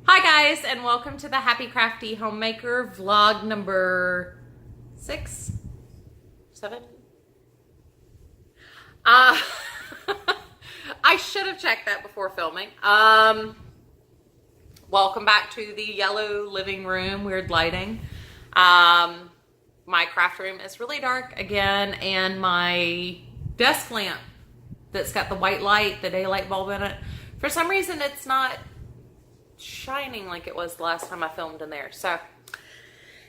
Hi guys, and welcome to the Happy Crafty Homemaker vlog number 6, 7. I should have checked that before filming. Welcome back to the yellow living room, weird lighting. My craft room is really dark again, and my desk lamp that's got the white light, the daylight bulb in it, for some reason it's not shining like it was the last time I filmed in there. So,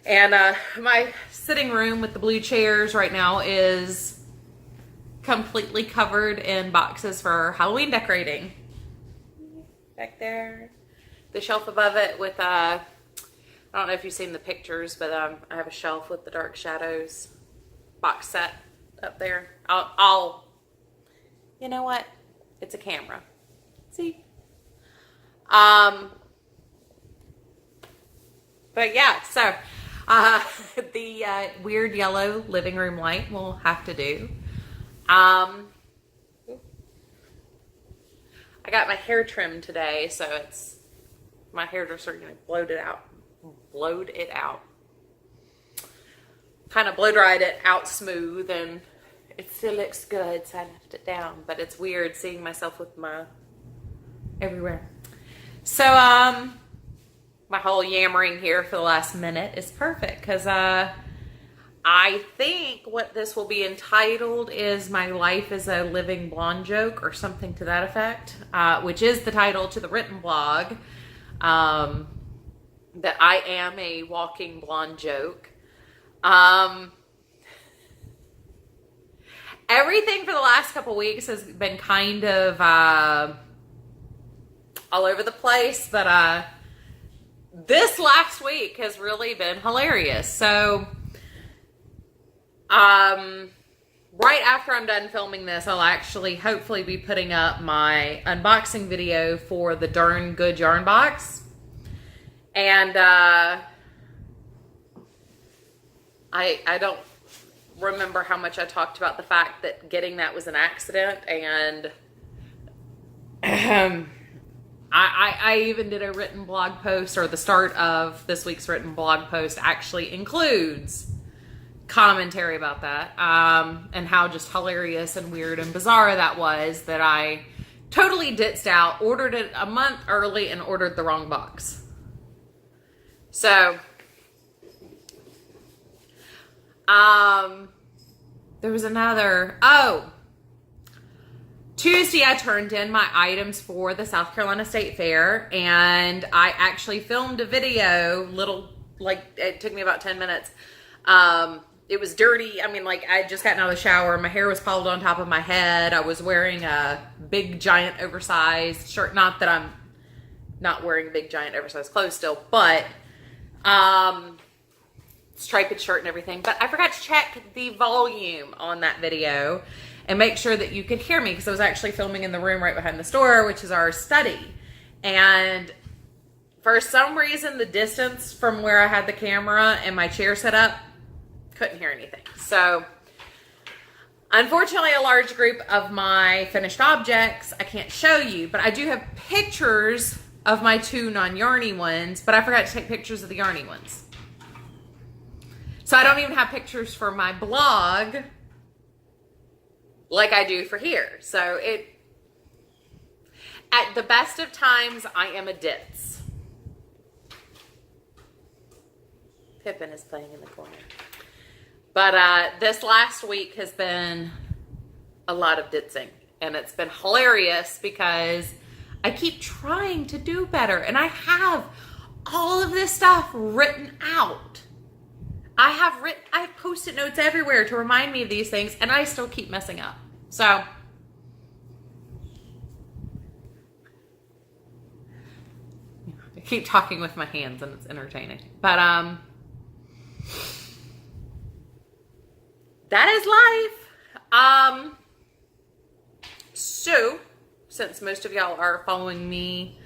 and my sitting room with the blue chairs right now is completely covered in boxes for Halloween decorating. Back there, the shelf above it with I don't know if you've seen the pictures, but I have a shelf with the Dark Shadows box set up there. I'll you know what? It's a camera. See? But yeah, so, the, weird yellow living room light will have to do. I got my hair trimmed today, so my hairdresser gonna blowed it out. Kind of blow dried it out smooth, and it still looks good, so I left it down, but it's weird seeing myself with my everywhere. So, my whole yammering here for the last minute is perfect because I think what this will be entitled is My Life is a Living Blonde Joke or something to that effect, which is the title to the written blog, that I am a walking blonde joke. Everything for the last couple weeks has been kind of all over the place, but this last week has really been hilarious. So, right after I'm done filming this, I'll actually hopefully be putting up my unboxing video for the Darn Good Yarn Box. And I don't remember how much I talked about the fact that getting that was an accident, and I even did a written blog post, or the start of this week's written blog post actually includes commentary about that, and how just hilarious and weird and bizarre that was, that I totally ditzed out, ordered it a month early, and ordered the wrong box. So, there was another, Tuesday I turned in my items for the South Carolina State Fair, and I actually filmed a video, it took me about 10 minutes. It was dirty. I mean, I had just gotten out of the shower. My hair was piled on top of my head. I was wearing a big, giant, oversized shirt. Not that I'm not wearing big, giant, oversized clothes still, but, striped shirt and everything. But I forgot to check the volume on that video and make sure that you could hear me, because I was actually filming in the room right behind the store, which is our study. And for some reason, the distance from where I had the camera and my chair set up, couldn't hear anything. So, unfortunately, a large group of my finished objects I can't show you, but I do have pictures of my 2 non-yarny ones, but I forgot to take pictures of the yarny ones. So I don't even have pictures for my blog like I do for here. So at the best of times, I am a ditz. Pippin is playing in the corner. But this last week has been a lot of ditzing, and it's been hilarious because I keep trying to do better, and I have all of this stuff written out. I have Post-it notes everywhere to remind me of these things, and I still keep messing up. So, I keep talking with my hands, and it's entertaining. But, that is life. So, since most of y'all are following me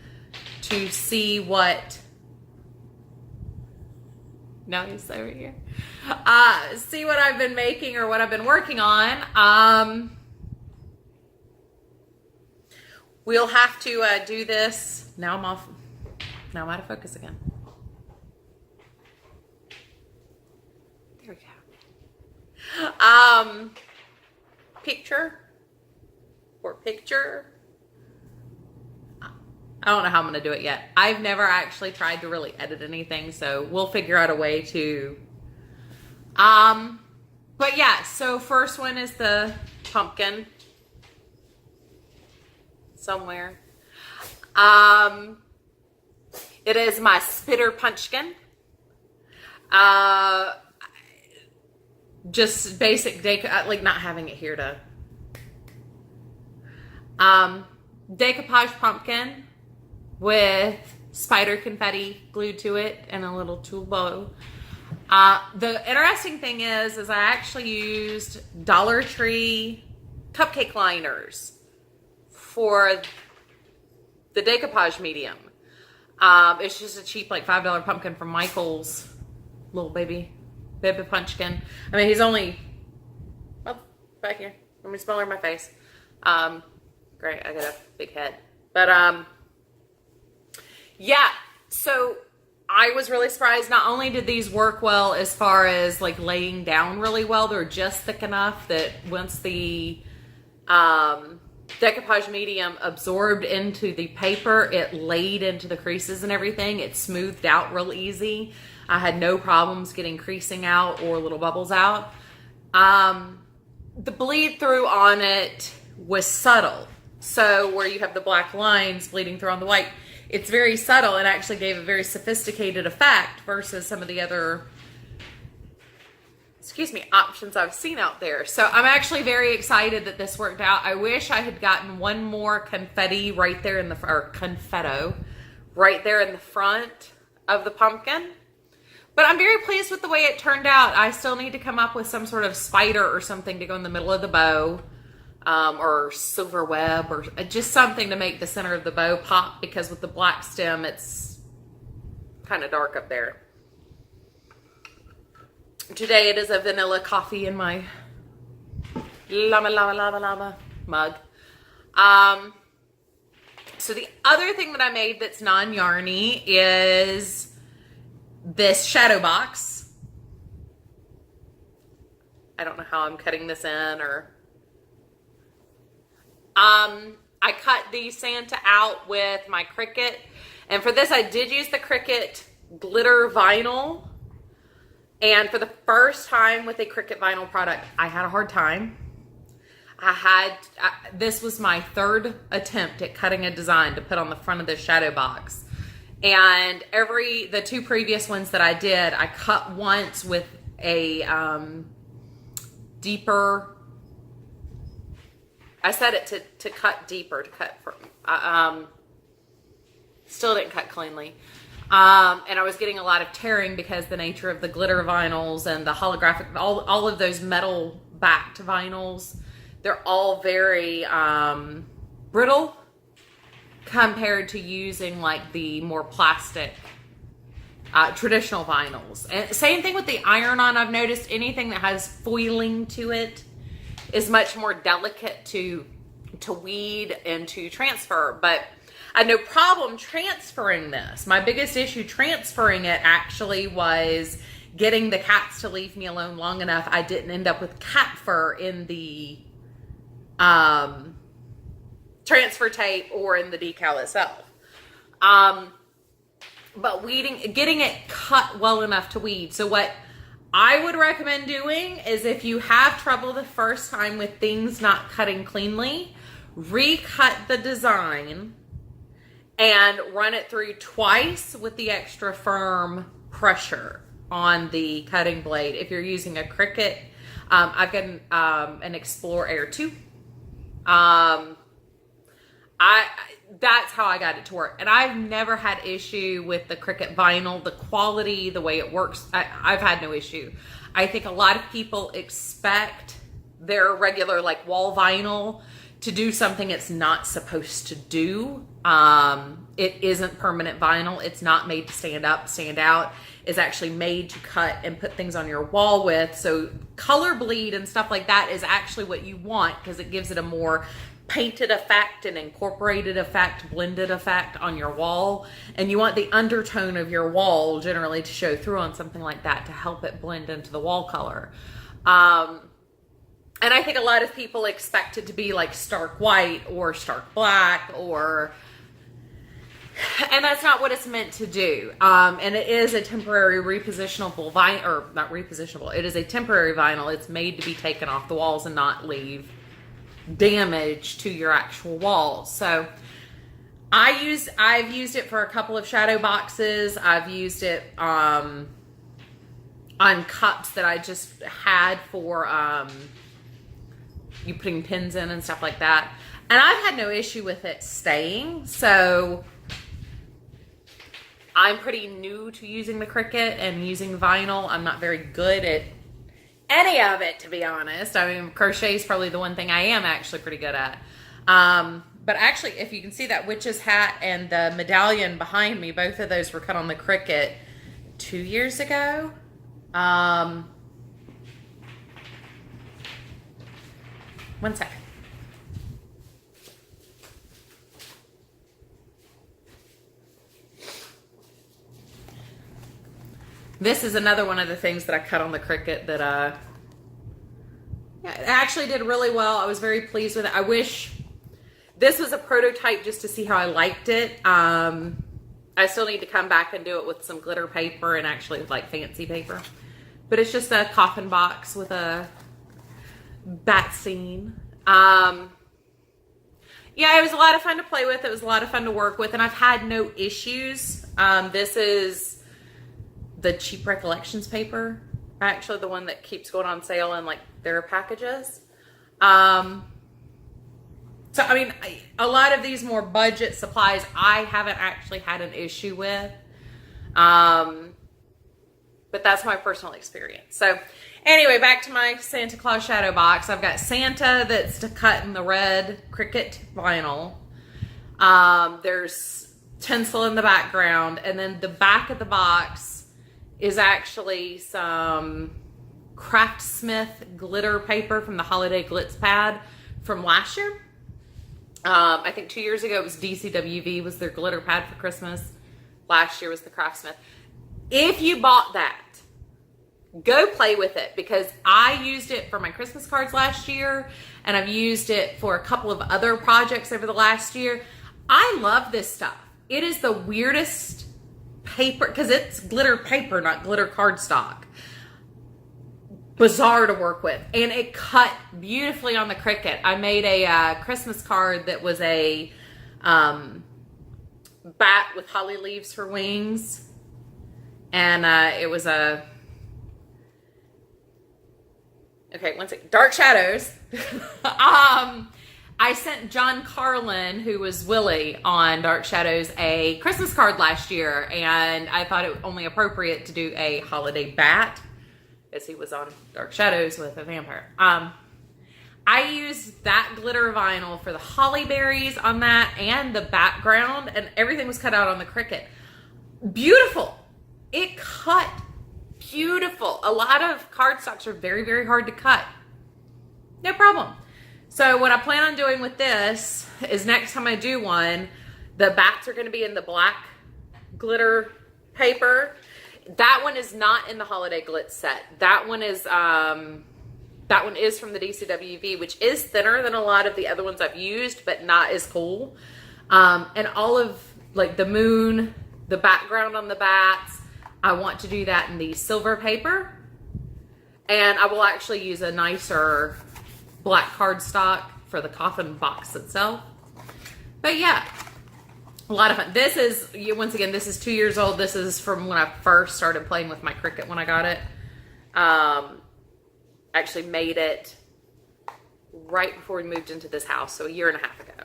to see what... Now he's over here. See what I've been making or what I've been working on. We'll have to do this. Now I'm off. Now I'm out of focus again. There we go. Picture. I don't know how I'm going to do it yet. I've never actually tried to really edit anything, so we'll figure out a way to. But yeah, so first one is the pumpkin. Somewhere. It is my spitter punchkin. Just basic like not having it here to. Decoupage pumpkin with spider confetti glued to it and a little tool bow. The interesting thing is I actually used Dollar Tree cupcake liners for the decoupage medium. It's just a cheap like $5 pumpkin from Michael's little baby punchkin. I mean, he's only back here. Let me smaller my face. Great, I got a big head. But yeah, so I was really surprised. Not only did these work well as far as like laying down really well, they're just thick enough that once the decoupage medium absorbed into the paper, it laid into the creases and everything. It smoothed out real easy. I had no problems getting creasing out or little bubbles out. The bleed through on it was subtle. So where you have the black lines bleeding through on the white, it's very subtle and actually gave a very sophisticated effect versus some of the other, options I've seen out there. So I'm actually very excited that this worked out. I wish I had gotten one more confetti right there in the, or confetto, right there in the front of the pumpkin. But I'm very pleased with the way it turned out. I still need to come up with some sort of spider or something to go in the middle of the bow. Or silver web or just something to make the center of the bow pop, because with the black stem it's kind of dark up there. Today it is a vanilla coffee in my lava mug. So the other thing that I made that's non-yarny is this shadow box. I don't know how I'm cutting this in, or I cut the Santa out with my Cricut, and for this I did use the Cricut glitter vinyl, and for the first time with a Cricut vinyl product I had a hard time. This was my third attempt at cutting a design to put on the front of this shadow box, and the two previous ones that I did, I cut once with a deeper, I set it to cut deeper, to cut for, still didn't cut cleanly. And I was getting a lot of tearing because the nature of the glitter vinyls and the holographic, all of those metal backed vinyls, they're all very brittle compared to using like the more plastic traditional vinyls. And same thing with the iron-on. I've noticed anything that has foiling to it is much more delicate to weed and to transfer, but I had no problem transferring this. My biggest issue transferring it actually was getting the cats to leave me alone long enough. I didn't end up with cat fur in the transfer tape or in the decal itself. But getting it cut well enough to weed. So what I would recommend doing is, if you have trouble the first time with things not cutting cleanly, recut the design and run it through twice with the extra firm pressure on the cutting blade. If you're using a Cricut, I've got an Explore Air 2. That's how I got it to work. And I've never had issue with the Cricut vinyl, the quality, the way it works. I've had no issue. I think a lot of people expect their regular like wall vinyl to do something it's not supposed to do. It isn't permanent vinyl. It's not made to stand up, stand out. It's actually made to cut and put things on your wall with. So color bleed and stuff like that is actually what you want, because it gives it a more painted effect, an incorporated effect, blended effect on your wall, and you want the undertone of your wall generally to show through on something like that to help it blend into the wall color. And I think a lot of people expect it to be like stark white or stark black, and that's not what it's meant to do. And it is a temporary repositionable vinyl, or not repositionable, it is a temporary vinyl. It's made to be taken off the walls and not leave damage to your actual wall. So I've used it for a couple of shadow boxes. I've used it on cups that I just had for you putting pins in and stuff like that. And I've had no issue with it staying. So I'm pretty new to using the Cricut and using vinyl. I'm not very good at any of it, to be honest. I mean, crochet is probably the one thing I am actually pretty good at. But actually, if you can see that witch's hat and the medallion behind me, both of those were cut on the Cricut 2 years ago. One second. This is another one of the things that I cut on the Cricut that yeah, it actually did really well. I was very pleased with it. I wish this was a prototype just to see how I liked it. I still need to come back and do it with some glitter paper and actually like fancy paper. But it's just a coffin box with a bat scene. Yeah, it was a lot of fun to play with. It was a lot of fun to work with, and I've had no issues. This is the Cheap Recollections paper, actually the one that keeps going on sale in like their packages. So I mean, a lot of these more budget supplies I haven't actually had an issue with, but that's my personal experience. So anyway, back to my Santa Claus shadow box. I've got Santa that's cut in the red Cricut vinyl. There's tinsel in the background, and then the back of the box is actually some Craftsmith glitter paper from the Holiday Glitz Pad from last year. I think 2 years ago it was DCWV was their glitter pad for Christmas. Last year was the Craftsmith. If you bought that, go play with it, because I used it for my Christmas cards last year, and I've used it for a couple of other projects over the last year. I love this stuff. It is the weirdest paper, because it's glitter paper, not glitter cardstock. Bizarre to work with, and it cut beautifully on the Cricut. I made a Christmas card that was a bat with holly leaves for wings, and it was a Dark Shadows. I sent John Carlin, who was Willie on Dark Shadows, a Christmas card last year, and I thought it only appropriate to do a holiday bat, as he was on Dark Shadows with a vampire. I used that glitter vinyl for the holly berries on that and the background, and everything was cut out on the Cricut. Beautiful. It cut beautiful. A lot of cardstocks are very, very hard to cut. No problem. So what I plan on doing with this is next time I do one, the bats are going to be in the black glitter paper. That one is not in the Holiday Glitz set. That one is from the DCWV, which is thinner than a lot of the other ones I've used, but not as cool. And all of like the moon, the background on the bats, I want to do that in the silver paper. And I will actually use a nicer black cardstock for the coffin box itself. But yeah, a lot of fun. This is, once again, this is 2 years old. This is from when I first started playing with my Cricut when I got it. Actually made it right before we moved into this house, so 1.5 years ago.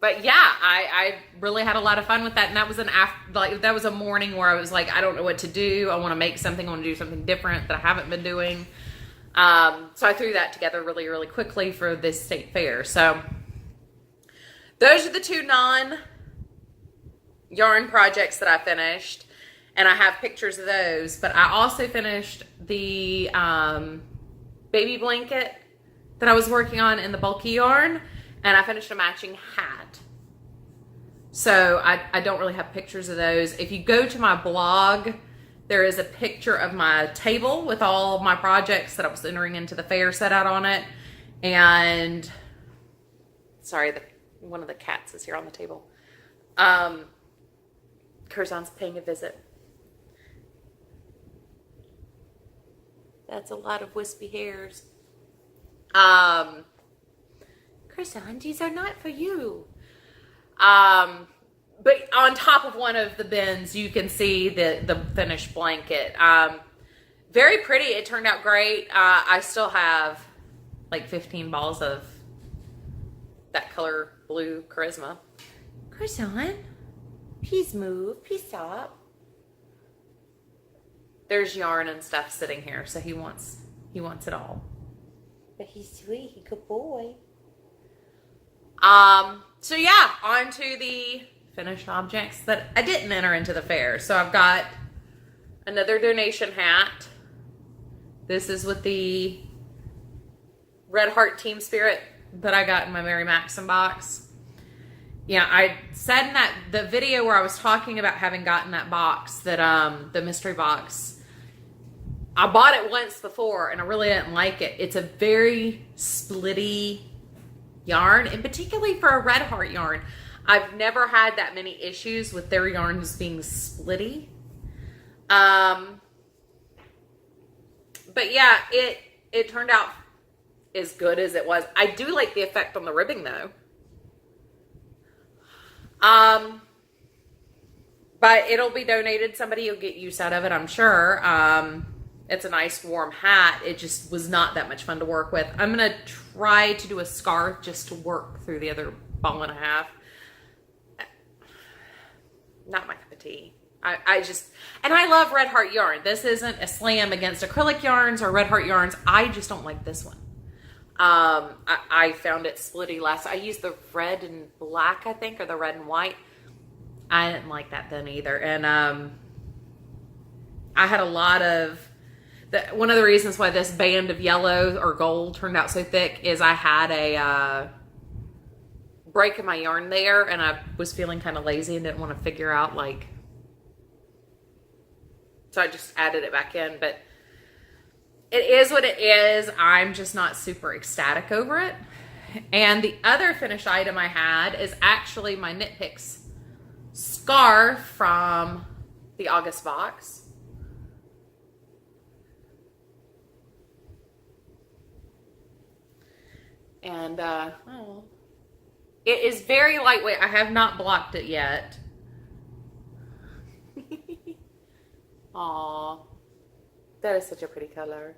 But yeah, I really had a lot of fun with that, and that was that was a morning where I was like, I don't know what to do. I want to make something. I want to do something different that I haven't been doing. So I threw that together really, really quickly for this state fair. So those are the 2 non-yarn projects that I finished, and I have pictures of those. But I also finished the baby blanket that I was working on in the bulky yarn, and I finished a matching hat. So I don't really have pictures of those. If you go to my blog, there is a picture of my table with all my projects that I was entering into the fair set out on it. And sorry, one of the cats is here on the table. Curzon's paying a visit. That's a lot of wispy hairs. Curzon, these are not for you. But on top of one of the bins, you can see the finished blanket. Very pretty. It turned out great. I still have like 15 balls of that color blue charisma. Curzon, please move. Please stop. There's yarn and stuff sitting here, so he wants it all. But he's sweet. He's a good boy. So yeah, on to the finished objects that I didn't enter into the fair. So I've got another donation hat. This is with the Red Heart Team Spirit that I got in my Mary Maxim box. Yeah, I said in the video where I was talking about having gotten that box, that the mystery box, I bought it once before and I really didn't like it. It's a very splitty yarn, and particularly for a Red Heart yarn. I've never had that many issues with their yarns being splitty. But yeah, it turned out as good as it was. I do like the effect on the ribbing though. But it'll be donated. Somebody will get use out of it, I'm sure. It's a nice warm hat. It just was not that much fun to work with. I'm going to try to do a scarf just to work through the other ball and a half. Not my cup of tea. And I love Red Heart yarn. This isn't a slam against acrylic yarns or Red Heart yarns. I just don't like this one. I found it splitty last. I used the red and black, I think, or the red and white. I didn't like that then either. And I had a lot of... one of the reasons why this band of yellow or gold turned out so thick is I had a break in my yarn there, and I was feeling kind of lazy and didn't want to figure out, like... So I just added it back in, but it is what it is. I'm just not super ecstatic over it. And the other finished item I had is actually my Knit Picks scarf from the August box. And it is very lightweight. I have not blocked it yet. Aw, that is such a pretty color.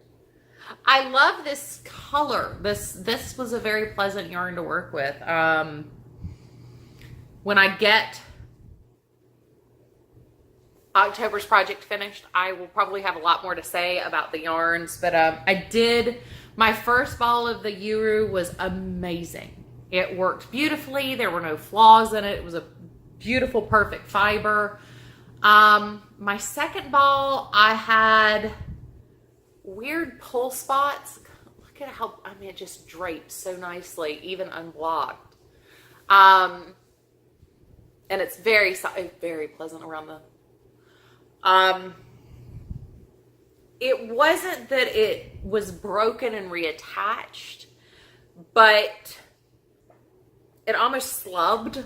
I love this color. This was a very pleasant yarn to work with. When I get October's project finished, I will probably have a lot more to say about the yarns. But my first ball of the Yuru was amazing. It worked beautifully. There were no flaws in it. It was a beautiful, perfect fiber. My second ball, I had weird pull spots. Look at how, I mean, it just draped so nicely, even unblocked. And it's very pleasant around the, it wasn't that it was broken and reattached, but it almost slubbed.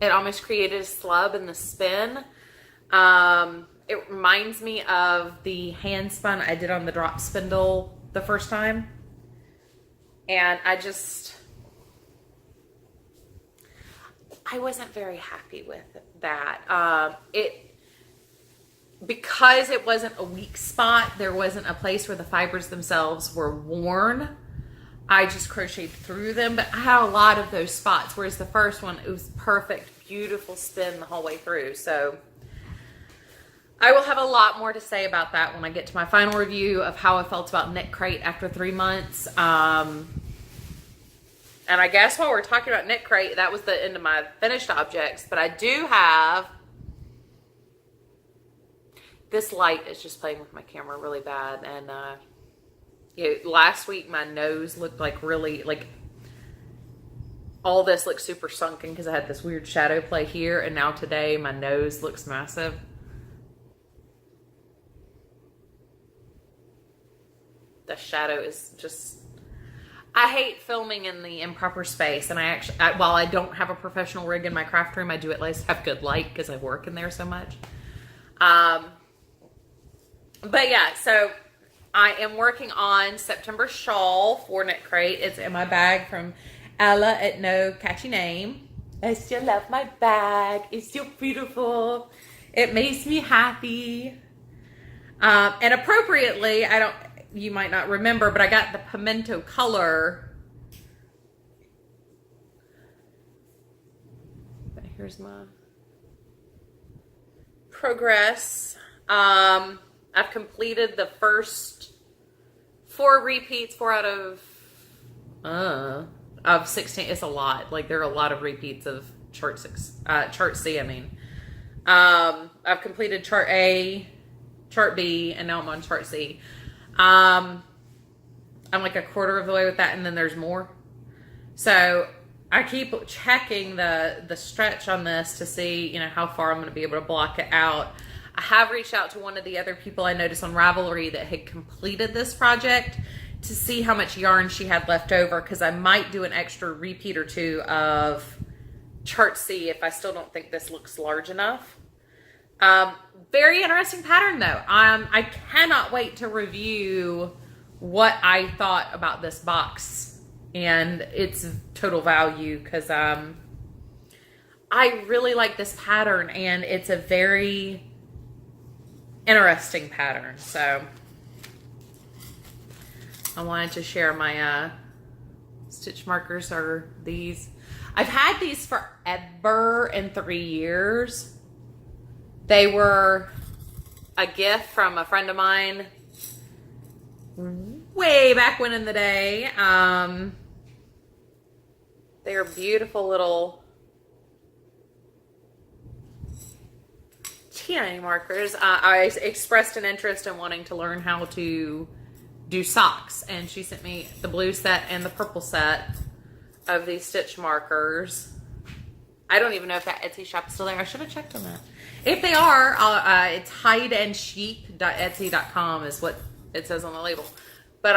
It almost created a slub in the spin. It reminds me of the hand spun I did on the drop spindle the first time. And I wasn't very happy with that. Because it wasn't a weak spot, there wasn't a place where the fibers themselves were worn. I just crocheted through them, but I had a lot of those spots, whereas the first one, it was perfect, beautiful spin the whole way through. So I will have a lot more to say about that when I get to my final review of how I felt about Knit Crate after 3 months. And I guess while we're talking about Knit Crate, that was the end of my finished objects, but I do have... This light is just playing with my camera really bad, and Last week my nose looked like really, like, all this looks super sunken because I had this weird shadow play here, and now today my nose looks massive. The shadow is just... I hate filming in the improper space, and while I don't have a professional rig in my craft room, I do at least have good light because I work in there so much. But yeah, so I am working on September shawl for Knit Crate. It's in my bag from Ella at No Catchy Name. I still love my bag. It's still beautiful. It makes me happy. And appropriately, you might not remember, but I got the pimento color. But here's my progress. I've completed the first 4 repeats, 4 out of 16. It's a lot. Like, there are a lot of repeats of chart C, I mean. I've completed chart A, chart B, and now I'm on chart C. I'm like a quarter of the way with that, and then there's more. So I keep checking the stretch on this to see, you know, how far I'm going to be able to block it out. I have reached out to one of the other people I noticed on Ravelry that had completed this project to see how much yarn she had left over, because I might do an extra repeat or 2 of chart C if I still don't think this looks large enough. Very interesting pattern though. I cannot wait to review what I thought about this box and its total value, because I really like this pattern, and it's a very interesting pattern. So I wanted to share my stitch markers are these. I've had these forever and 3 years. They were a gift from a friend of mine way back when in the day. They're beautiful little tiny markers. I expressed an interest in wanting to learn how to do socks, and she sent me the blue set and the purple set of these stitch markers. I don't even know if that Etsy shop is still there. I should have checked on that. If they are, it's hideandchic.etsy.com is what it says on the label. But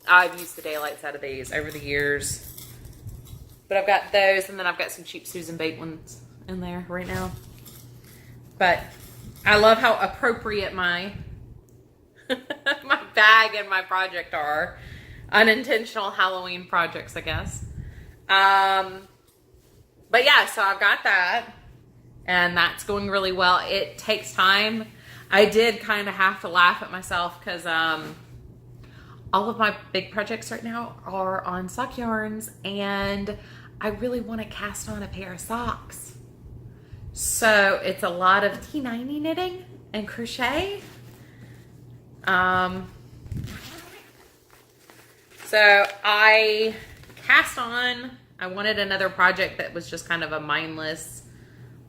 I've used the daylights out of these over the years. But I've got those, and then I've got some cheap Susan Bate ones in there right now. But I love how appropriate my my bag and my project are. Unintentional Halloween projects, I guess. But yeah, so I've got that, and that's going really well. It takes time. I did kind of have to laugh at myself because all of my big projects right now are on sock yarns, and I really want to cast on a pair of socks. So it's a lot of T90 knitting and crochet. So I cast on. I wanted another project that was just kind of a mindless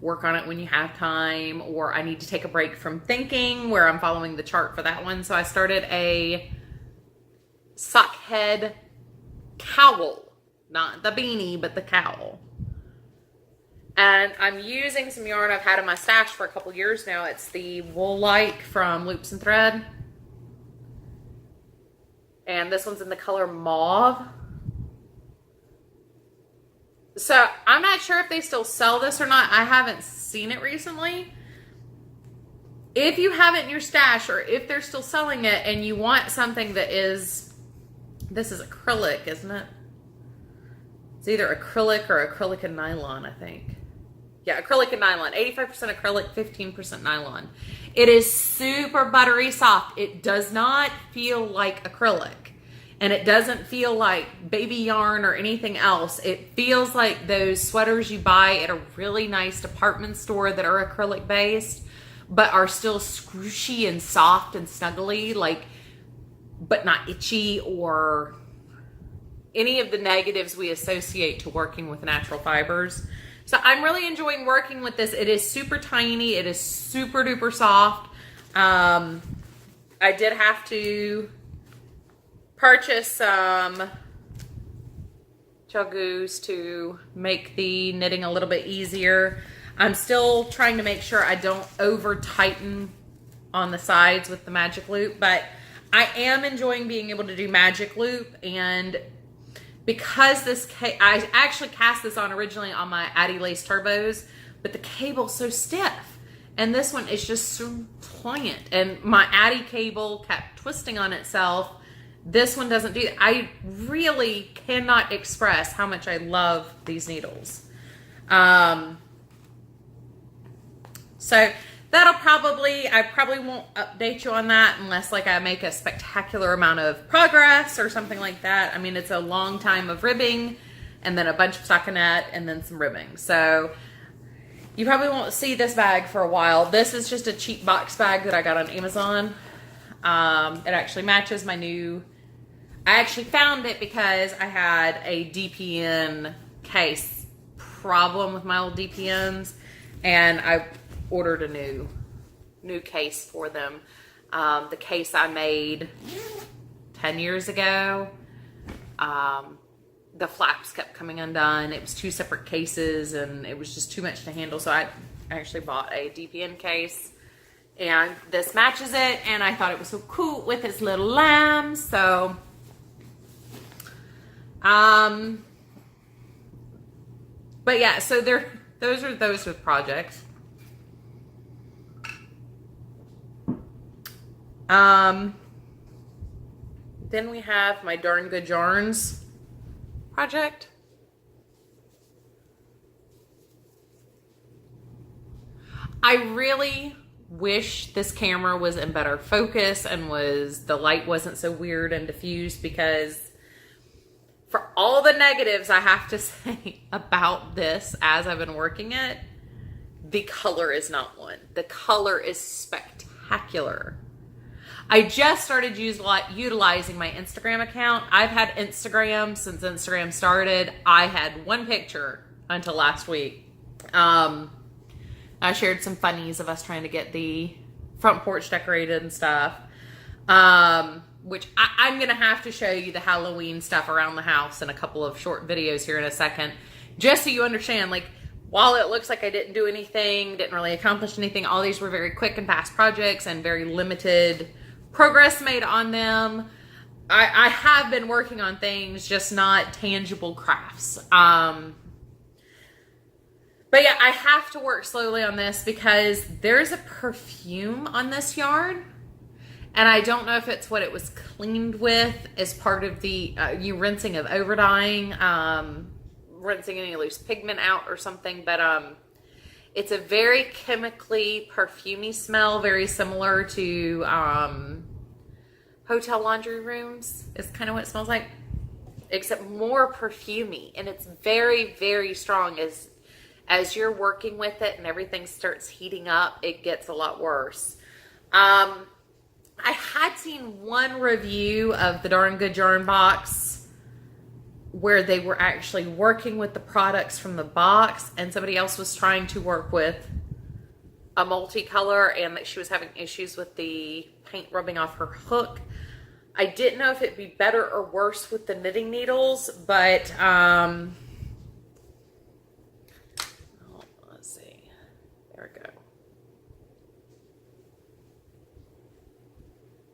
work on it when you have time, or I need to take a break from thinking, where I'm following the chart for that one. So I started a sock head cowl, not the beanie, but the cowl. And I'm using some yarn I've had in my stash for a couple years now. It's the Wool Like from Loops and Thread. And this one's in the color mauve. So I'm not sure if they still sell this or not. I haven't seen it recently. If you have it in your stash, or if they're still selling it and you want something that is, this is acrylic, isn't it? It's either acrylic or acrylic and nylon, I think. Yeah, acrylic and nylon. 85% acrylic, 15% nylon. It is super buttery soft. It does not feel like acrylic. And it doesn't feel like baby yarn or anything else. It feels like those sweaters you buy at a really nice department store that are acrylic based, but are still squishy and soft and snuggly, like, but not itchy or any of the negatives we associate to working with natural fibers. So I'm really enjoying working with this. It is super tiny. It is super duper soft. I did have to purchased some gel goose to make the knitting a little bit easier. I'm still trying to make sure I don't over tighten on the sides with the magic loop, but I am enjoying being able to do magic loop. And because this, I actually cast this on originally on my Addy Lace Turbos, but the cable's so stiff. And this one is just so pliant. And my Addy cable kept twisting on itself. This one doesn't do that. I really cannot express how much I love these needles. So that'll I probably won't update you on that unless like I make a spectacular amount of progress or something like that. I mean, it's a long time of ribbing and then a bunch of stockinette and then some ribbing. So you probably won't see this bag for a while. This is just a cheap box bag that I got on Amazon. It actually matches my new, I actually found it because I had a DPN case problem with my old DPNs, and I ordered a new case for them. The case I made 10 years ago, the flaps kept coming undone. It was 2 separate cases and it was just too much to handle. So I actually bought a DPN case, and this matches it. And I thought it was so cool with his little lambs. So, but yeah, so those are those with projects. Then we have my Darn Good Yarns project. I really wish this camera was in better focus and the light wasn't so weird and diffused, because for all the negatives I have to say about this as I've been working it, the color is not one. The color is spectacular. I just started utilizing my Instagram account. I've had Instagram since Instagram started. I had one picture until last week. I shared some funnies of us trying to get the front porch decorated and stuff. Which I'm going to have to show you the Halloween stuff around the house in a couple of short videos here in a second. Just so you understand, like, while it looks like I didn't do anything, didn't really accomplish anything, all these were very quick and fast projects and very limited progress made on them. I have been working on things, just not tangible crafts. But yeah, I have to work slowly on this because there's a perfume on this yarn. And I don't know if it's what it was cleaned with as part of the rinsing of overdying, rinsing any loose pigment out or something. But it's a very chemically perfumey smell, very similar to hotel laundry rooms is kind of what it smells like, except more perfumey. And it's very, very strong. As you're working with it and everything starts heating up, it gets a lot worse. I had seen one review of the Darn Good Yarn box where they were actually working with the products from the box, and somebody else was trying to work with a multicolor and that she was having issues with the paint rubbing off her hook. I didn't know if it'd be better or worse with the knitting needles, but let's see. There we go.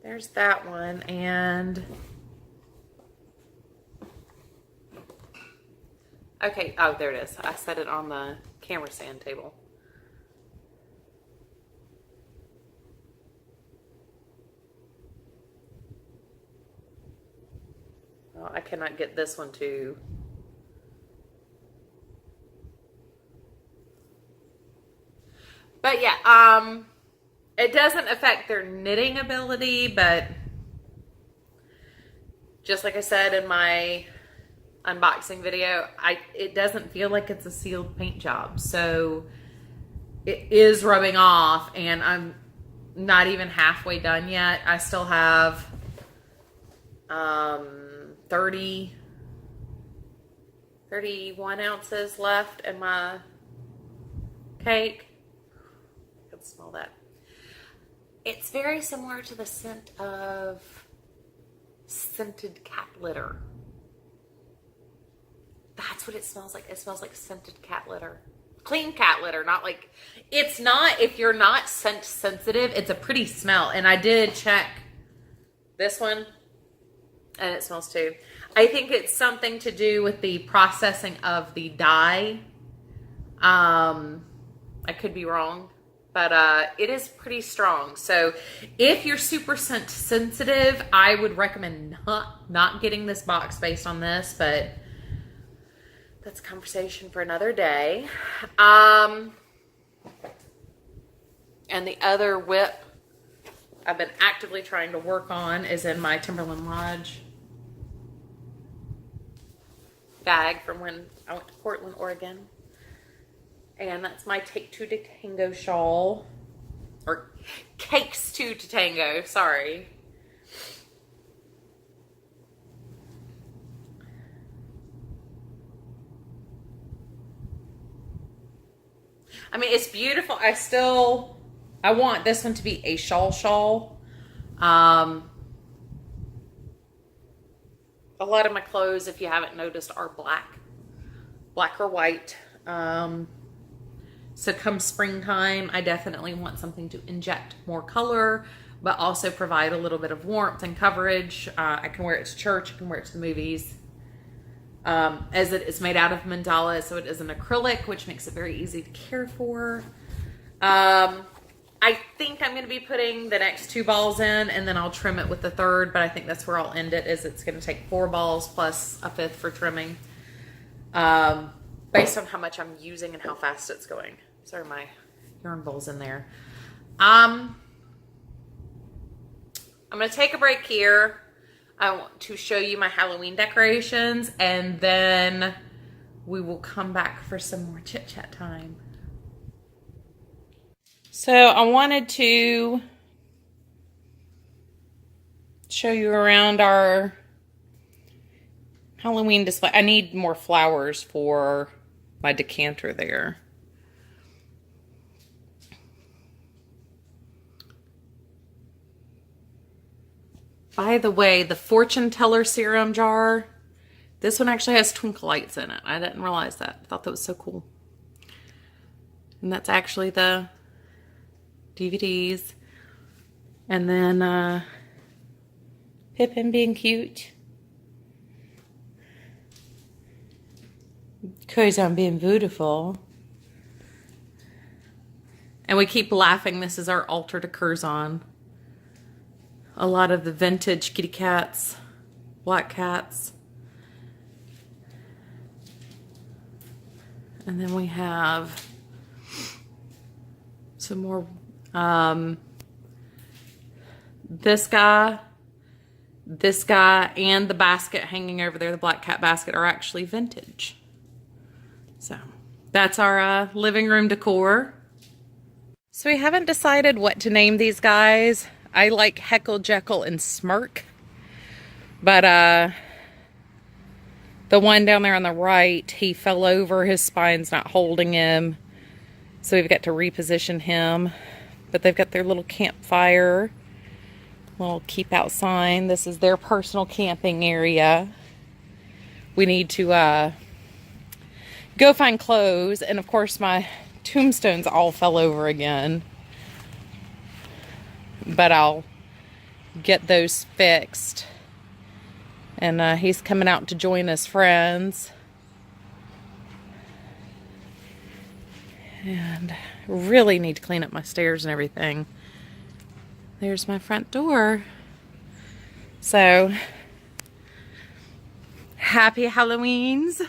There's that one, and okay, oh, there it is. I set it on the camera stand table. Oh, I cannot get this one to. But yeah, it doesn't affect their knitting ability, but just like I said in my unboxing video, it doesn't feel like it's a sealed paint job. So it is rubbing off, and I'm not even halfway done yet. I still have 31 ounces left in my cake. I can smell that. It's very similar to the scent of scented cat litter. That's what it smells like. It smells like scented cat litter. Clean cat litter, not like, it's not, if you're not scent sensitive, it's a pretty smell. And I did check this one and it smells too. I think it's something to do with the processing of the dye. I could be wrong, but it is pretty strong. So if you're super scent sensitive, I would recommend not getting this box based on this, but that's a conversation for another day. And the other whip I've been actively trying to work on is in my Timberland Lodge bag from when I went to Portland, Oregon. And that's my Take Two to Tango shawl. Or Cakes Two to Tango, sorry. I mean, it's beautiful. I want this one to be a shawl. A lot of my clothes, if you haven't noticed, are black or white. So come springtime, I definitely want something to inject more color, but also provide a little bit of warmth and coverage. I can wear it to church, I can wear it to the movies. As it is made out of mandala, so it is an acrylic, which makes it very easy to care for. I think I'm going to be putting the next 2 balls in, and then I'll trim it with the third, but I think that's where I'll end it, is it's going to take 4 balls plus a 5th for trimming. Based on how much I'm using and how fast it's going. Sorry, my yarn bowl's in there. I'm going to take a break here. I want to show you my Halloween decorations, and then we will come back for some more chit chat time. So I wanted to show you around our Halloween display. I need more flowers for my decanter there. By the way, the fortune teller serum jar, this one actually has twinkle lights in it. I didn't realize that. I thought that was so cool. And that's actually the DVDs. And then Pippin being cute. Because I'm being beautiful. And we keep laughing. This is our altar to Curzon. A lot of the vintage kitty cats, black cats. And then we have some more, this guy, and the basket hanging over there, the black cat basket, are actually vintage. So that's our living room decor. So we haven't decided what to name these guys. I like Heckle, Jekyll, and Smirk. But the one down there on the right, he fell over. His spine's not holding him. So we've got to reposition him. But they've got their little campfire, little keep out sign. This is their personal camping area. We need to go find clothes. And of course my tombstones all fell over again. But I'll get those fixed. And he's coming out to join his friends. And really need to clean up my stairs and everything. There's my front door. So, happy Halloweens.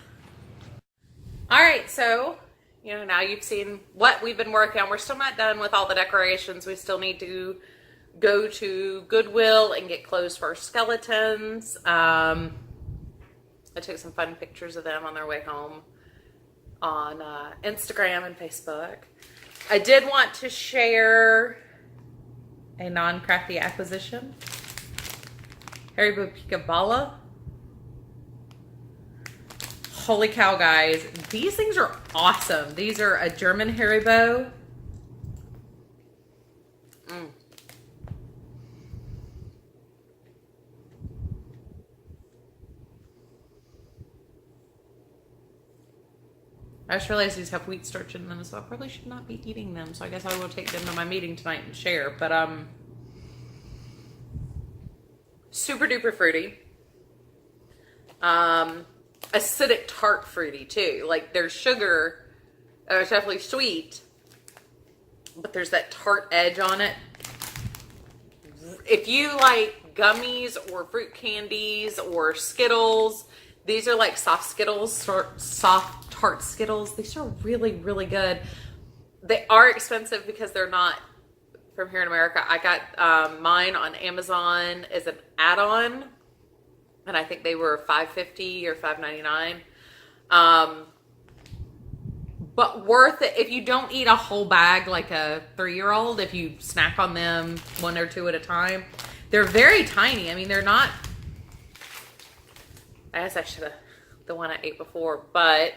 Alright, so, you know, now you've seen what we've been working on. We're still not done with all the decorations. We still need to go to Goodwill and get clothes for our skeletons. I took some fun pictures of them on their way home on Instagram and Facebook. I did want to share a non-crafty acquisition. Haribo Pico-Balla. Holy cow, guys. These things are awesome. These are a German Haribo. I just realized these have wheat starch in them, so I probably should not be eating them. So I guess I will take them to my meeting tonight and share. But super duper fruity. Acidic tart fruity too. Like there's sugar, it's definitely sweet, but there's that tart edge on it. If you like gummies or fruit candies or Skittles, these are like soft Skittles, soft tart Skittles. These are really, really good. They are expensive because they're not from here in America. I got mine on Amazon as an add-on, and I think they were $5.50 or $5.99. But worth it if you don't eat a whole bag like a 3-year-old. If you snack on them 1 or 2 at a time, they're very tiny. I mean, they're not. I guess I should have the one I ate before, but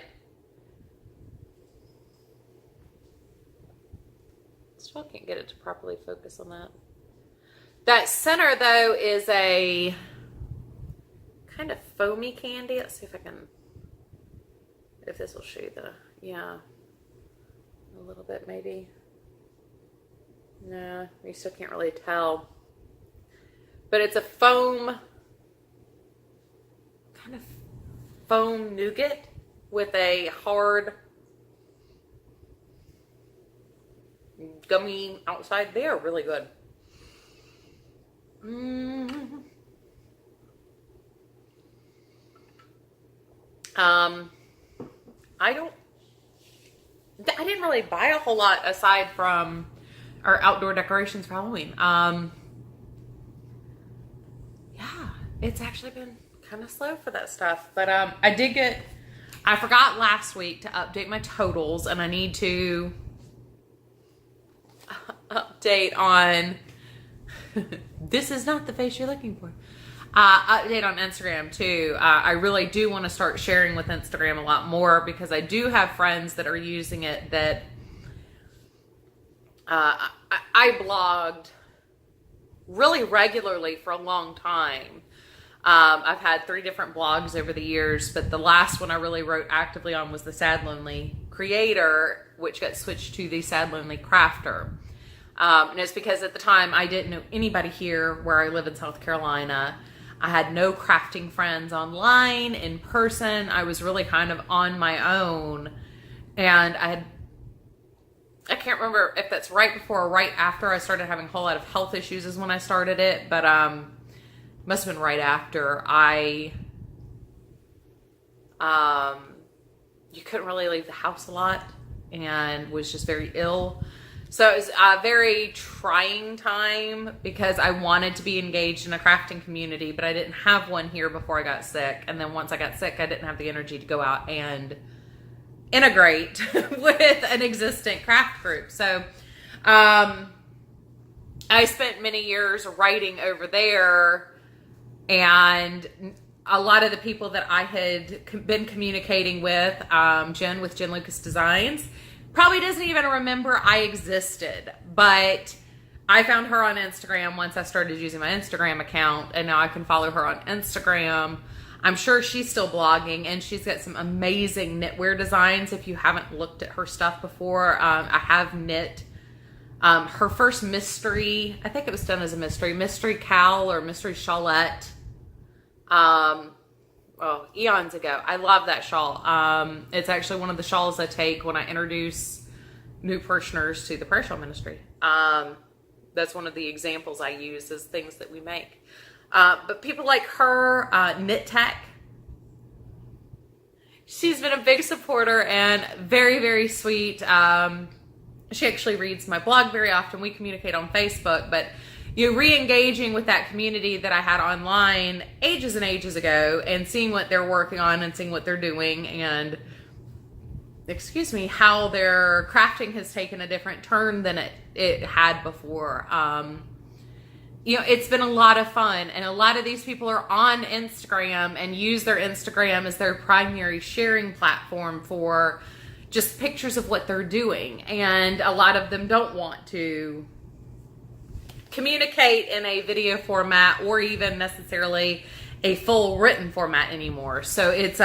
still can't get it to properly focus on that. That center though is a kind of foamy candy. Let's see if I can, if this will show you the, yeah, a little bit maybe. No, you still can't really tell. But it's a foam, kind of foam nougat with a hard gummy outside. They are really good. I didn't really buy a whole lot aside from our outdoor decorations for Halloween. Yeah, it's actually been kind of slow for that stuff, but I forgot last week to update my totals, and I need to update on this is not the face you're looking for. Update on Instagram too. I really do want to start sharing with Instagram a lot more because I do have friends that are using it that I blogged really regularly for a long time. I've had 3 different blogs over the years, but the last one I really wrote actively on was the Sad Lonely Creator, which got switched to the Sad Lonely Crafter. And it's because at the time I didn't know anybody here where I live in South Carolina. I had no crafting friends online, in person. I was really kind of on my own. And I can't remember if that's right before or right after I started having a whole lot of health issues is when I started it. But must have been right after. You couldn't really leave the house a lot and was just very ill. So it was a very trying time because I wanted to be engaged in a crafting community, but I didn't have one here before I got sick. And then once I got sick, I didn't have the energy to go out and integrate with an existing craft group. So I spent many years writing over there, and a lot of the people that I had been communicating with, Jen with Jen Lucas Designs, probably doesn't even remember I existed, but I found her on Instagram once I started using my Instagram account, and now I can follow her on Instagram. I'm sure she's still blogging, and she's got some amazing knitwear designs. If you haven't looked at her stuff before, I have knit her first mystery, I think it was done as a mystery cowl or mystery shawlette, eons ago. I love that shawl. It's actually one of the shawls I take when I introduce new parishioners to the prayer shawl ministry. That's one of the examples I use as things that we make. But people like her, Knit Tech, she's been a big supporter and very, very sweet. She actually reads my blog very often. We communicate on Facebook, but re-engaging with that community that I had online ages and ages ago and seeing what they're working on and seeing what they're doing and, how their crafting has taken a different turn than it had before. It's been a lot of fun, and a lot of these people are on Instagram and use their Instagram as their primary sharing platform for just pictures of what they're doing. And a lot of them don't want to communicate in a video format or even necessarily a full written format anymore. So it's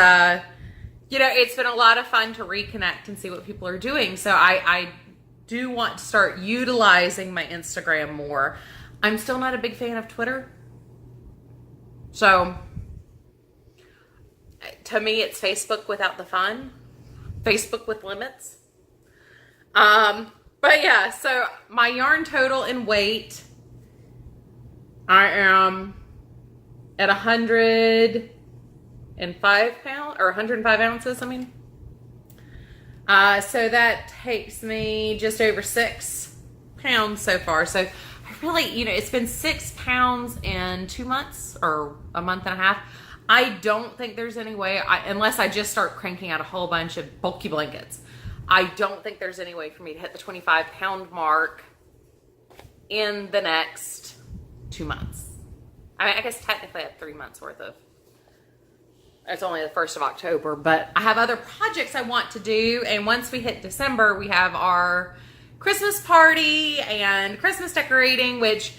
you know, it's been a lot of fun to reconnect and see what people are doing. So I do want to start utilizing my Instagram more. I'm still not a big fan of Twitter. So to me, it's Facebook without the fun. Facebook with limits. But yeah, so my yarn total in weight, I am at 105 pounds, or 105 ounces, I mean. So that takes me just over 6 pounds so far. So I really, you know, it's been 6 pounds in 2 months or a month and a half. I don't think there's any way, unless I just start cranking out a whole bunch of bulky blankets, I don't think there's any way for me to hit the 25-pound mark in the next 2 months. I mean, I guess technically I have 3 months worth of, it's only the 1st of October, but I have other projects I want to do. And once we hit December, we have our Christmas party and Christmas decorating, which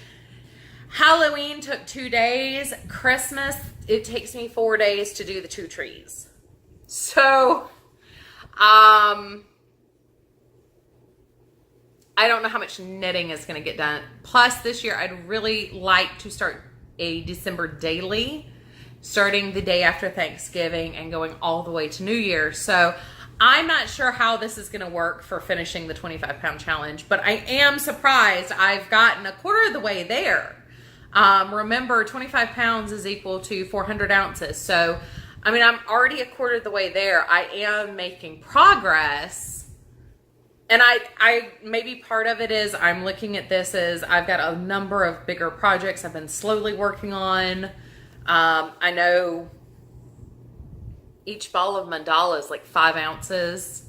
Halloween took 2 days. Christmas, it takes me 4 days to do the 2 trees. So, I don't know how much knitting is going to get done. Plus, this year, I'd really like to start a December daily, starting the day after Thanksgiving and going all the way to New Year. So, I'm not sure how this is going to work for finishing the 25-pound challenge, but I am surprised I've gotten a quarter of the way there. Remember, 25 pounds is equal to 400 ounces. So, I mean, I'm already a quarter of the way there. I am making progress. And I maybe part of it is I'm looking at this as I've got a number of bigger projects I've been slowly working on. I know each ball of mandala is like 5 ounces,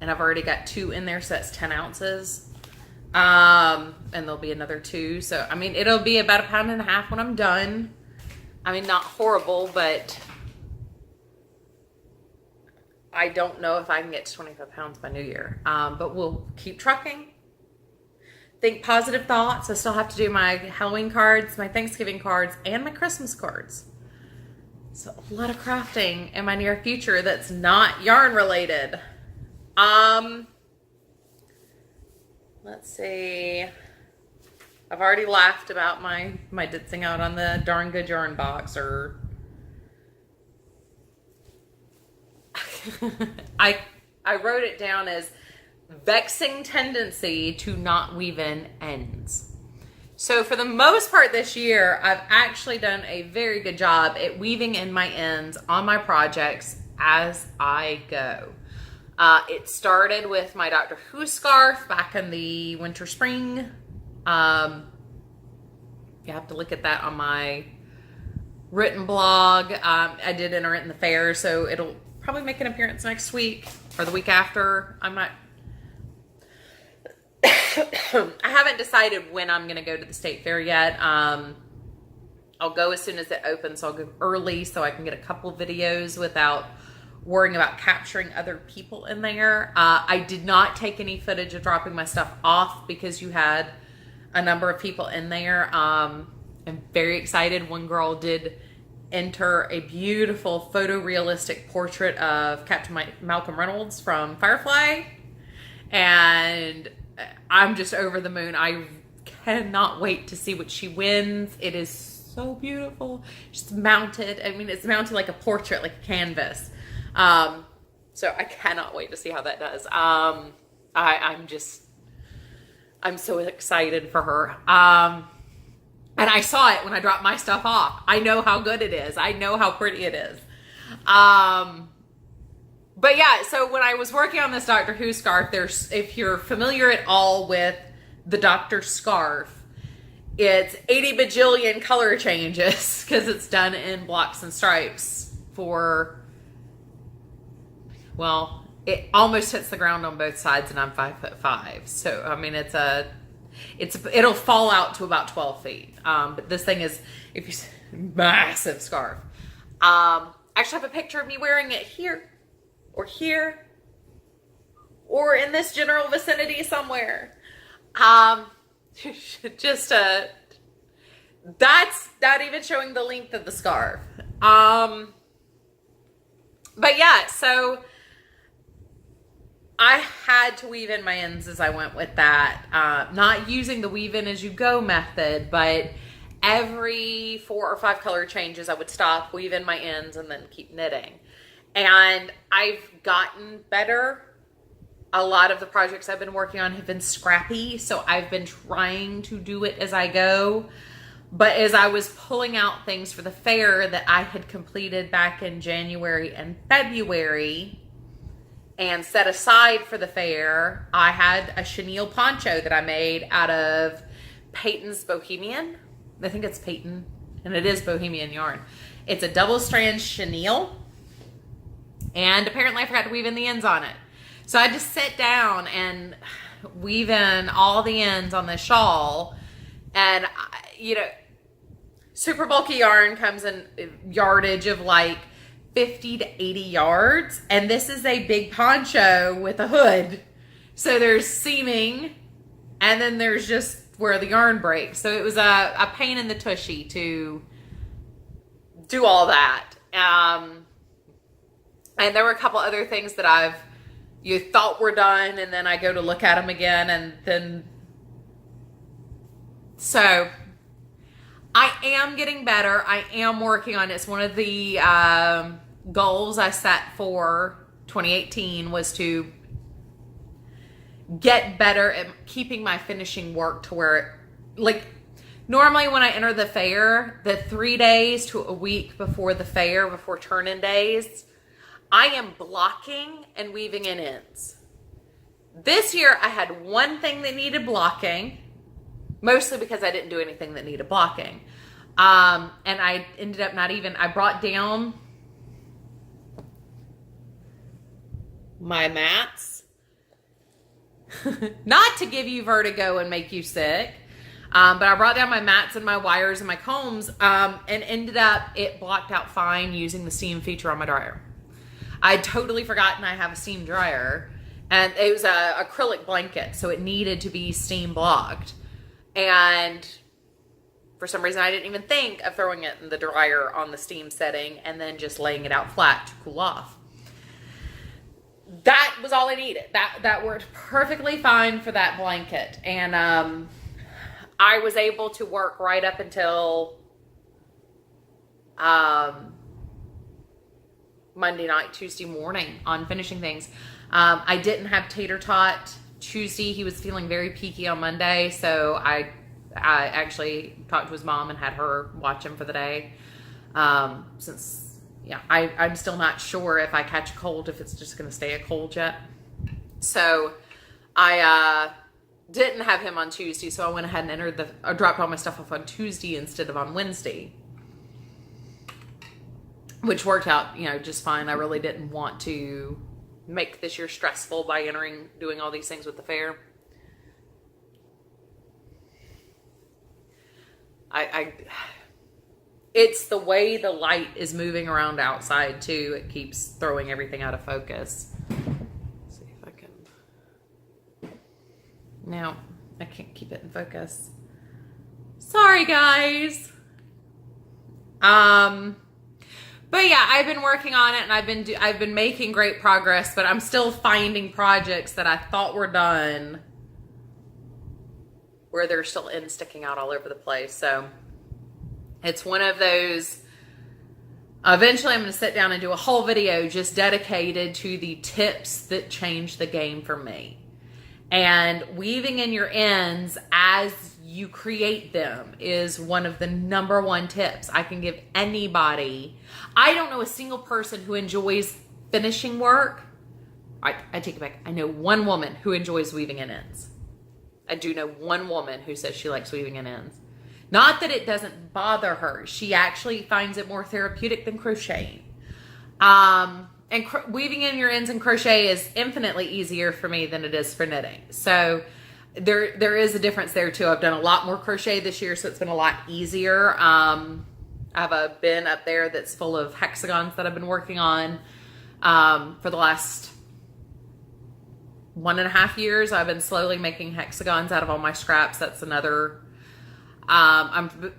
and I've already got 2 in there, so that's 10 ounces. And there'll be another 2. So, I mean, it'll be about 1.5 pounds when I'm done. I mean, not horrible, but I don't know if I can get to 25 pounds by New Year. But we'll keep trucking. Think positive thoughts. I still have to do my Halloween cards, my Thanksgiving cards, and my Christmas cards. So a lot of crafting in my near future that's not yarn related. Let's see. I've already laughed about my ditzing out on the Darn Good Yarn box, or I wrote it down as vexing tendency to not weave in ends. So for the most part this year, I've actually done a very good job at weaving in my ends on my projects as I go. It started with my Doctor Who scarf back in the winter spring. You have to look at that on my written blog. I did enter it in the fair, so it'll probably make an appearance next week or the week after. I'm not I haven't decided when I'm going to go to the state fair yet. I'll go as soon as it opens. So I'll go early so I can get a couple videos without worrying about capturing other people in there. I did not take any footage of dropping my stuff off because you had a number of people in there. I'm very excited. One girl did enter a beautiful photorealistic portrait of Captain Malcolm Reynolds from Firefly, and I'm just over the moon. I cannot wait to see what she wins. It is so beautiful. Just mounted. I mean, it's mounted like a portrait, like a canvas. So I cannot wait to see how that does. I'm so excited for her. And I saw it when I dropped my stuff off. I know how good it is. I know how pretty it is. But yeah, so when I was working on this Doctor Who scarf, if you're familiar at all with the Doctor scarf, it's 80 bajillion color changes because it's done in blocks and stripes well, it almost hits the ground on both sides, and I'm 5'5". So, I mean, it'll fall out to about 12 feet. But this thing is, massive scarf. I actually have a picture of me wearing it here, or in this general vicinity somewhere. Just that's not even showing the length of the scarf. But yeah, so I had to weave in my ends as I went with that. Not using the weave in as you go method, but every 4 or 5 color changes, I would stop, weave in my ends, and then keep knitting. And I've gotten better. A lot of the projects I've been working on have been scrappy, so I've been trying to do it as I go. But as I was pulling out things for the fair that I had completed back in January and February and set aside for the fair, I had a chenille poncho that I made out of Peyton's Bohemian. I think it's Peyton, and it is Bohemian yarn. It's a double strand chenille, and apparently I forgot to weave in the ends on it. So I just sit down and weave in all the ends on the shawl, and you know, super bulky yarn comes in yardage of like 50 to 80 yards, and this is a big poncho with a hood. So there's seaming, and then there's just where the yarn breaks. So it was a pain in the tushy to do all that. And there were a couple other things that you thought were done, and then I go to look at them again, and then so I am getting better. I am working on it. It's one of the goals I set for 2018 was to get better at keeping my finishing work to where, like, normally when I enter the fair, the 3 days to a week before the fair, before turn-in days, I am blocking and weaving in ends. This year I had one thing that needed blocking, mostly because I didn't do anything that needed blocking. And I ended up I brought down my mats, not to give you vertigo and make you sick, but I brought down my mats and my wires and my combs, and ended up, it blocked out fine using the steam feature on my dryer. I'd totally forgotten I have a steam dryer, and it was a acrylic blanket, so it needed to be steam blocked. And for some reason, I didn't even think of throwing it in the dryer on the steam setting and then just laying it out flat to cool off. That was all I needed. That worked perfectly fine for that blanket. And I was able to work right up until Monday night, Tuesday morning on finishing things. I didn't have Tater Tot Tuesday. He was feeling very peaky on Monday, so I actually talked to his mom and had her watch him for the day. Since, yeah, I'm still not sure if I catch a cold, if it's just going to stay a cold yet. So I didn't have him on Tuesday, so I went ahead and dropped all my stuff off on Tuesday instead of on Wednesday, which worked out, just fine. I really didn't want to make this year stressful by doing all these things with the fair. It's the way the light is moving around outside too. It keeps throwing everything out of focus. Let's see if I can. No, I can't keep it in focus. Sorry, guys. But yeah, I've been working on it, and I've been making great progress, but I'm still finding projects that I thought were done where there's still ends sticking out all over the place. So it's one of those, eventually I'm going to sit down and do a whole video just dedicated to the tips that changed the game for me. And weaving in your ends as you create them is one of the number one tips I can give anybody. I don't know a single person who enjoys finishing work. I take it back. I know one woman who enjoys weaving in ends. I do know one woman who says she likes weaving in ends. Not that it doesn't bother her. She actually finds it more therapeutic than crocheting. And weaving in your ends and crochet is infinitely easier for me than it is for knitting. So there is a difference there too. I've done a lot more crochet this year, so it's been a lot easier. I have a bin up there that's full of hexagons that I've been working on for the last 1.5 years. I've been slowly making hexagons out of all my scraps. That's another, I'm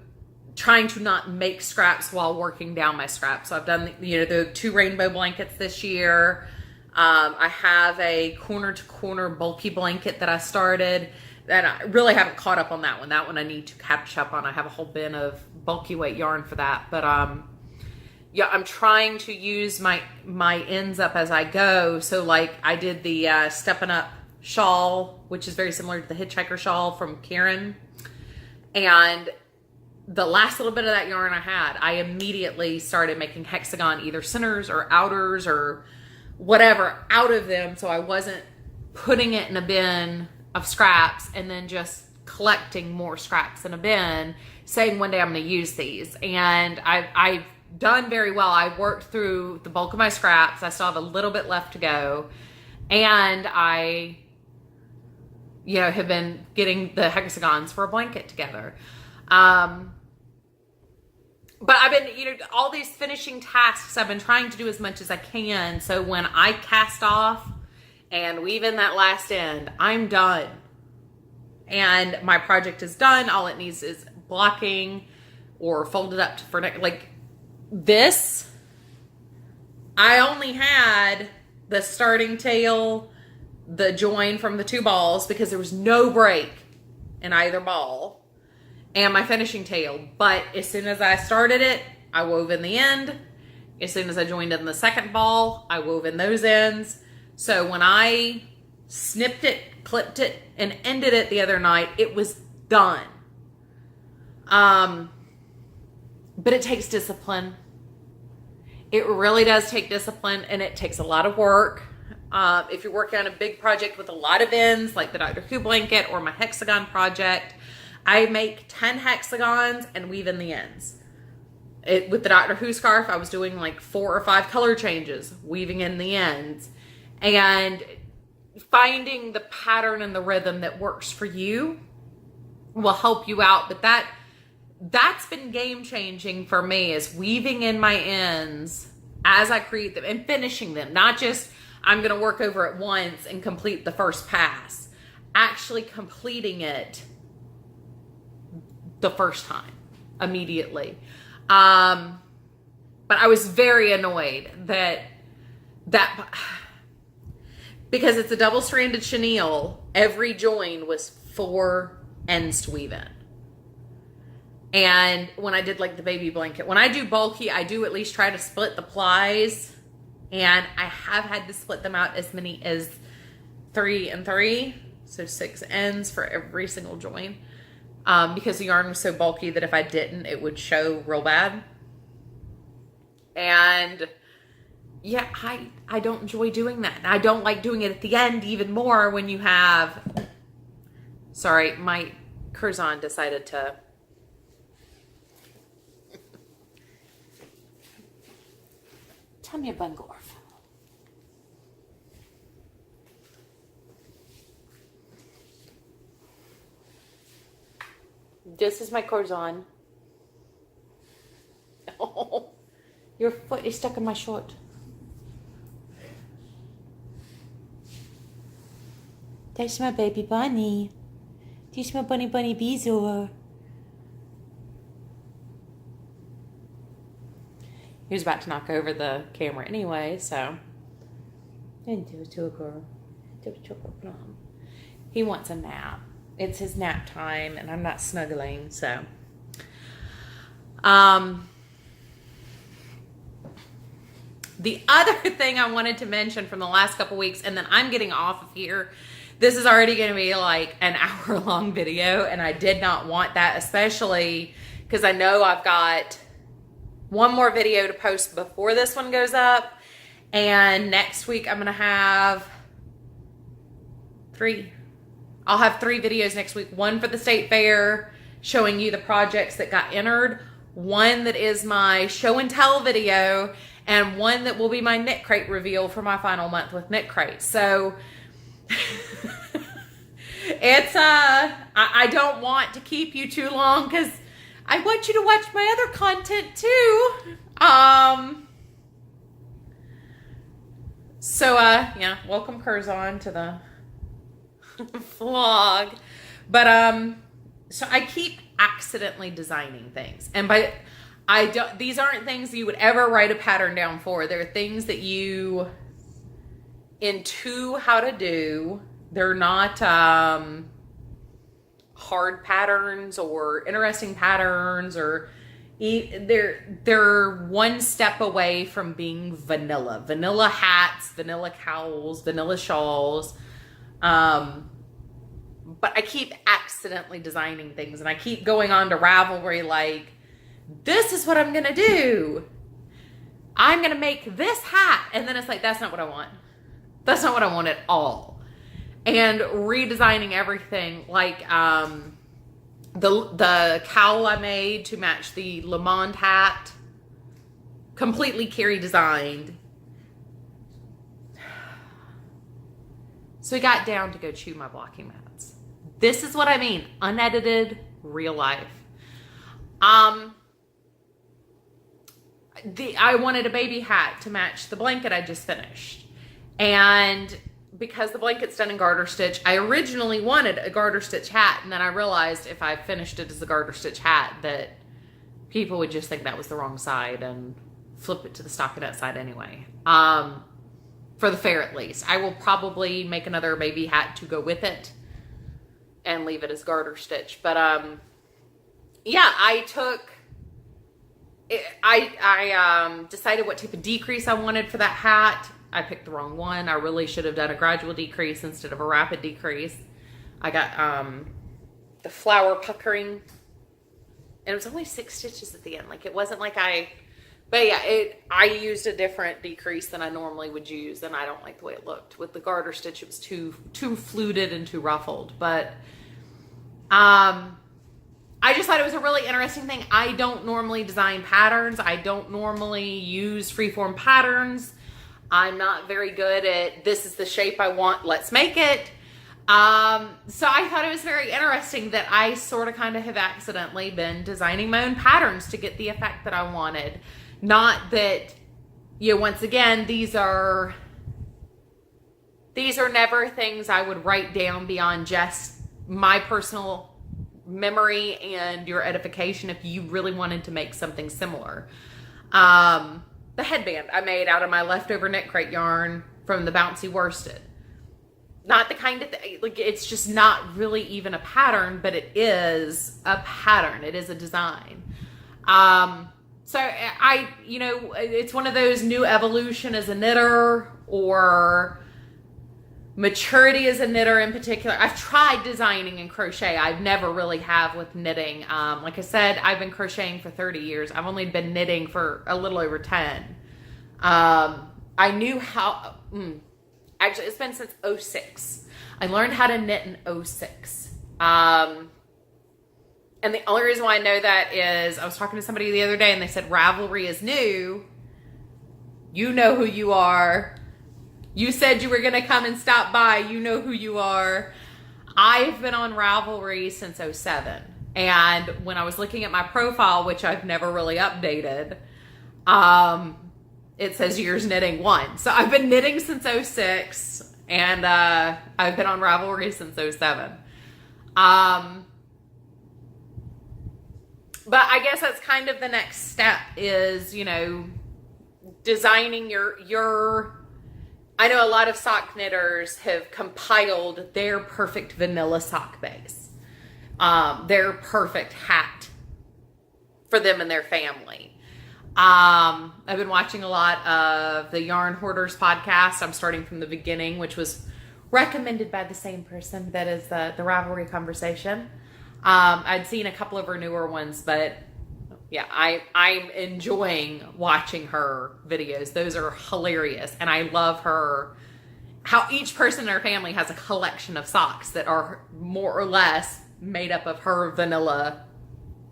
trying to not make scraps while working down my scraps. So I've done, the 2 rainbow blankets this year. I have a corner to corner bulky blanket that I started, and I really haven't caught up on that one. That one I need to catch up on. I have a whole bin of bulky weight yarn for that. But yeah, I'm trying to use my ends up as I go. So like I did the Steppin' Up shawl, which is very similar to the hitchhiker shawl from Karen. And the last little bit of that yarn I had, I immediately started making hexagon either centers or outers or whatever out of them. So I wasn't putting it in a bin of scraps and then just collecting more scraps in a bin saying one day I'm going to use these. And I've done very well. I worked through the bulk of my scraps. I still have a little bit left to go. And I, have been getting the hexagons for a blanket together. But I've been, all these finishing tasks, I've been trying to do as much as I can. So when I cast off and weave in that last end, I'm done. And my project is done. All it needs is blocking or folded up for like this. I only had the starting tail, the join from the 2 balls because there was no break in either ball, and my finishing tail. But as soon as I started it, I wove in the end. As soon as I joined in the second ball, I wove in those ends. So when I snipped it, clipped it, and ended it the other night, it was done. But it takes discipline. It really does take discipline, and it takes a lot of work. If you're working on a big project with a lot of ends, like the Dr. Who blanket or my hexagon project, I make 10 hexagons and weave in the ends. With the Dr. Who scarf, I was doing like 4 or 5 color changes, weaving in the ends, and finding the pattern and the rhythm that works for you will help you out. But that's been game changing for me, is weaving in my ends as I create them and finishing them. Not just I'm going to work over it once and complete the first pass, actually completing it the first time immediately. But I was very annoyed that because it's a double-stranded chenille, every join was 4 ends to weave in. And when I did like the baby blanket, when I do bulky, I do at least try to split the plies, and I have had to split them out as many as 3 and 3, so 6 ends for every single join, because the yarn was so bulky that if I didn't, it would show real bad. And yeah, I don't enjoy doing that. I don't like doing it at the end even more when you have, sorry, my Curzon decided to tell me a Bungorf. This is my Curzon. Oh, your foot is stuck in my short. That's my baby bunny. That's my bunny Beezor. He was about to knock over the camera anyway, so. He wants a nap. It's his nap time, and I'm not snuggling, so. The other thing I wanted to mention from the last couple weeks, and then I'm getting off of here. This is already going to be like an hour-long video, and I did not want that, especially because I know I've got one more video to post before this one goes up, and next week I'm going to have 3. I'll have 3 videos next week. One for the state fair, showing you the projects that got entered. One that is my show and tell video, and one that will be my knit crate reveal for my final month with knit crate. So it's I don't want to keep you too long because I want you to watch my other content too. So yeah, welcome Curzon to the vlog. But so I keep accidentally designing things. And these aren't things you would ever write a pattern down for. They're things that you intuit how to do. They're not hard patterns or interesting patterns, or they're one step away from being vanilla. Vanilla hats, vanilla cowls, vanilla shawls. But I keep accidentally designing things, and I keep going on to Ravelry like, this is what I'm going to do. I'm going to make this hat. And then it's like, that's not what I want. That's not what I want at all. And redesigning everything, like the cowl I made to match the Le Monde hat, completely Carrie designed. So we got down to go chew my blocking mats. This is what I mean, unedited, real life. I wanted a baby hat to match the blanket I just finished. And because the blanket's done in garter stitch, I originally wanted a garter stitch hat, and then I realized if I finished it as a garter stitch hat that people would just think that was the wrong side and flip it to the stockinette side anyway. For the fair at least. I will probably make another baby hat to go with it and leave it as garter stitch. But yeah, I decided what type of decrease I wanted for that hat. I picked the wrong one. I really should have done a gradual decrease instead of a rapid decrease. I got the flower puckering, and it was only 6 stitches at the end. Like, it wasn't like but yeah, I used a different decrease than I normally would use, and I don't like the way it looked. With the garter stitch, it was too fluted and too ruffled. But I just thought it was a really interesting thing. I don't normally design patterns. I don't normally use freeform patterns. I'm not very good at, this is the shape I want, let's make it. So I thought it was very interesting that I sort of kind of have accidentally been designing my own patterns to get the effect that I wanted. Not that, once again, these are never things I would write down beyond just my personal memory and your edification if you really wanted to make something similar. The headband I made out of my leftover knit crate yarn from the bouncy worsted. Not the kind of thing, like, it's just not really even a pattern, but it is a pattern. It is a design. So it's one of those new evolution as a knitter, or maturity as a knitter in particular. I've tried designing in crochet. I've never really have with knitting. Like I said, I've been crocheting for 30 years. I've only been knitting for a little over 10. I knew how, actually it's been since 06. I learned how to knit in 06. And the only reason why I know that is I was talking to somebody the other day and they said Ravelry is new. You know who you are. You said you were going to come and stop by. You know who you are. I've been on Ravelry since 07. And when I was looking at my profile, which I've never really updated, it says years knitting 1. So I've been knitting since 06, and I've been on Ravelry since 07. But I guess that's kind of the next step is, designing your I know a lot of sock knitters have compiled their perfect vanilla sock base, their perfect hat for them and their family. I've been watching a lot of the Yarn Hoarders podcast. I'm starting from the beginning, which was recommended by the same person that is the Ravelry conversation. I'd seen a couple of her newer ones, but yeah, I'm enjoying watching her videos. Those are hilarious. And I love how each person in her family has a collection of socks that are more or less made up of her vanilla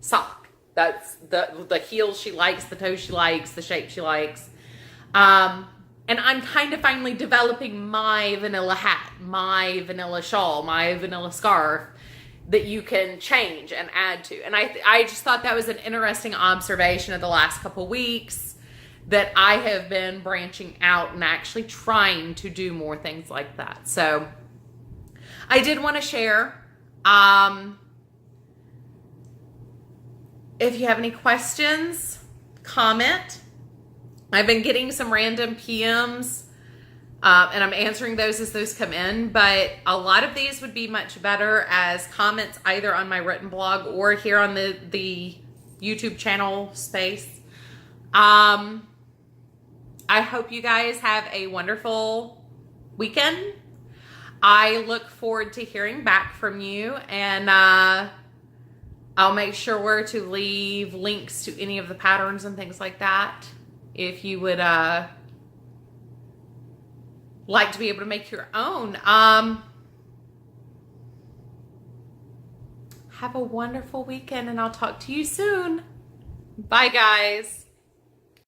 sock. That's the heels she likes, the toes she likes, the shape she likes. And I'm kind of finally developing my vanilla hat, my vanilla shawl, my vanilla scarf that you can change and add to. And I just thought that was an interesting observation of the last couple weeks, that I have been branching out and actually trying to do more things like that. So I did want to share. If you have any questions, comment. I've been getting some random PMs, and I'm answering those as those come in, but a lot of these would be much better as comments either on my written blog or here on the YouTube channel space. I hope you guys have a wonderful weekend. I look forward to hearing back from you, and I'll make sure to leave links to any of the patterns and things like that if you would like to be able to make your own. Have a wonderful weekend, and I'll talk to you soon. Bye, guys.